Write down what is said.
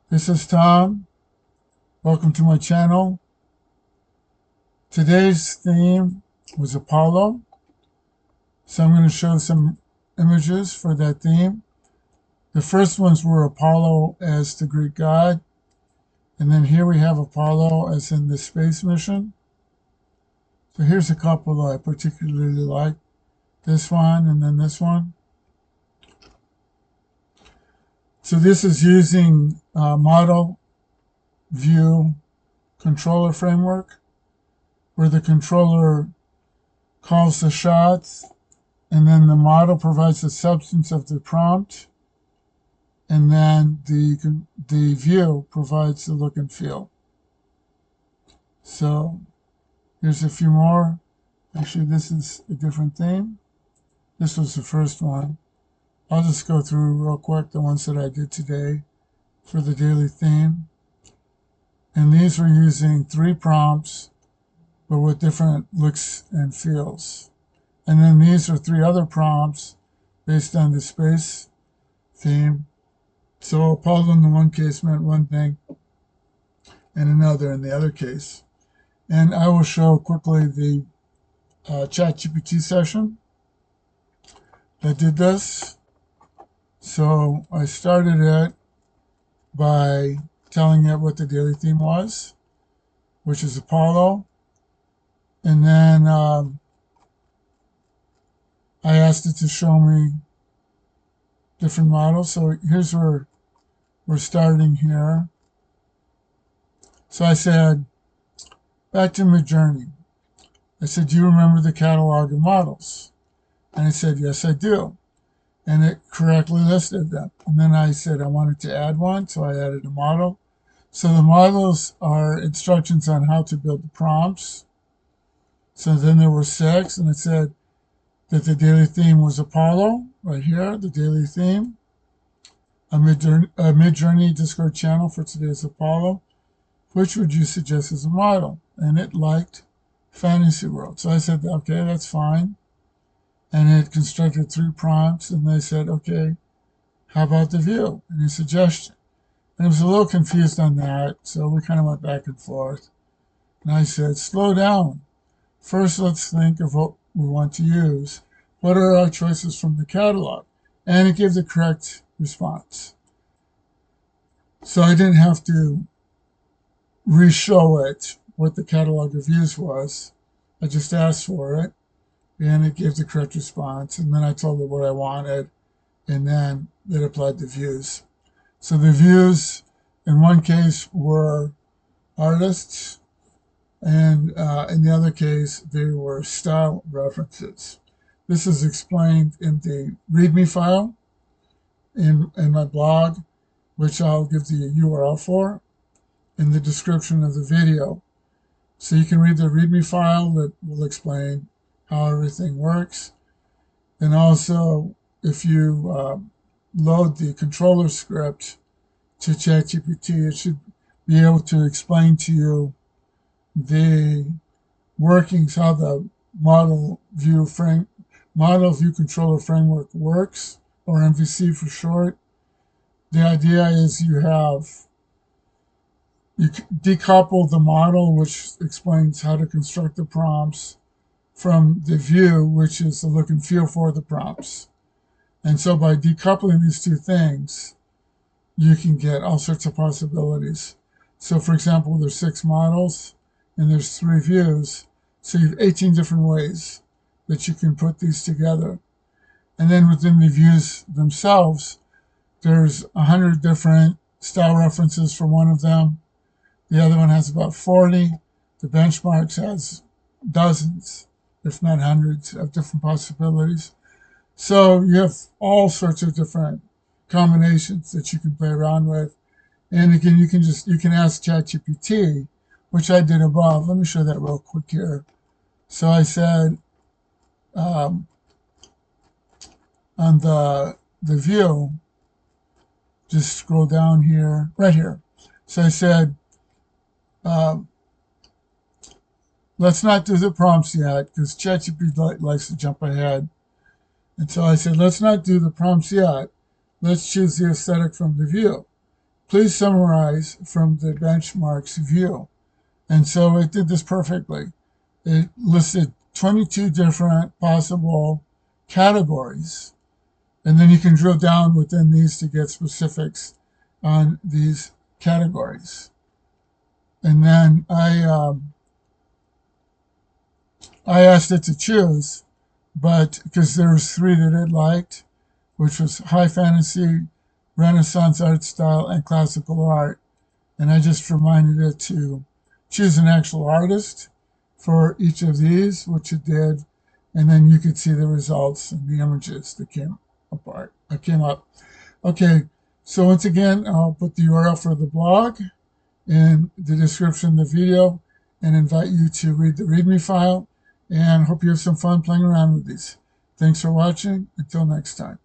This is Tom. Welcome to my channel. Today's theme was Apollo. So I'm going to show some images for that theme. The first ones were Apollo as the Greek god. And then here we have Apollo as in the space mission. So here's a couple I particularly like. This one and then this one. So this is using model view controller framework, where the controller calls the shots, and then the model provides the substance of the prompt, and then the view provides the look and feel. So here's a few more. Actually, this is a different theme. This was the first one. I'll just go through real quick the ones that I did today for the daily theme. And these were using 3 prompts, but with different looks and feels. And then these are 3 other prompts based on the space theme. So Apollo in the one case meant one thing, and another in the other case. And I will show quickly the ChatGPT session that did this. So I started it by telling it what the daily theme was, which is Apollo. And then I asked it to show me different models. So here's where we're starting here. So I said, back to Midjourney. I said, do you remember the catalog of models? And it said, yes, I do. And it correctly listed them. And then I said I wanted to add one, so I added a model. So the models are instructions on how to build the prompts. So then there were 6, and it said that the daily theme was Apollo, right here, the daily theme. A Midjourney Discord channel for today's Apollo. Which would you suggest as a model? And it liked Fantasy World. So I said, okay, that's fine. And it constructed 3 prompts, and they said, okay, how about the view? Any suggestion? And it was a little confused on that, so we kind of went back and forth. And I said, slow down. First, let's think of what we want to use. What are our choices from the catalog? And it gave the correct response. So I didn't have to re-show it what the catalog of views was. I just asked for it, and it gave the correct response. And then I told it what I wanted, and then it applied the views. So the views in one case were artists, and in the other case, they were style references. This is explained in the ReadMe file in my blog, which I'll give the URL for in the description of the video. So you can read the ReadMe file that will explain how everything works. And also, if you load the controller script to ChatGPT, it should be able to explain to you the workings, how the model view controller framework works, or MVC for short. The idea is you decouple the model, which explains how to construct the prompts, from the view, which is the look and feel for the prompts. And so by decoupling these 2 things, you can get all sorts of possibilities. So for example, there's 6 models and there's 3 views. So you have 18 different ways that you can put these together. And then within the views themselves, there's 100 different style references for one of them. The other one has about 40. The benchmarks has dozens, if not hundreds, of different possibilities. So you have all sorts of different combinations that you can play around with. And again, you can ask ChatGPT, which I did above. Let me show that real quick here. So I said on the view, just scroll down here, right here. So I said, let's not do the prompts yet, because ChatGPT likes to jump ahead. And so I said, let's not do the prompts yet. Let's choose the aesthetic from the view. please summarize from the benchmarks view. And so it did this perfectly. It listed 22 different possible categories. And then you can drill down within these to get specifics on these categories. And then I asked it to choose, but because there was three that it liked, which was high fantasy, Renaissance art style, and classical art. And I just reminded it to choose an actual artist for each of these, which it did. And then you could see the results and the images that came up. Okay, so once again, I'll put the URL for the blog in the description of the video and invite you to read the README file, and hope you have some fun playing around with these. Thanks for watching. Until next time.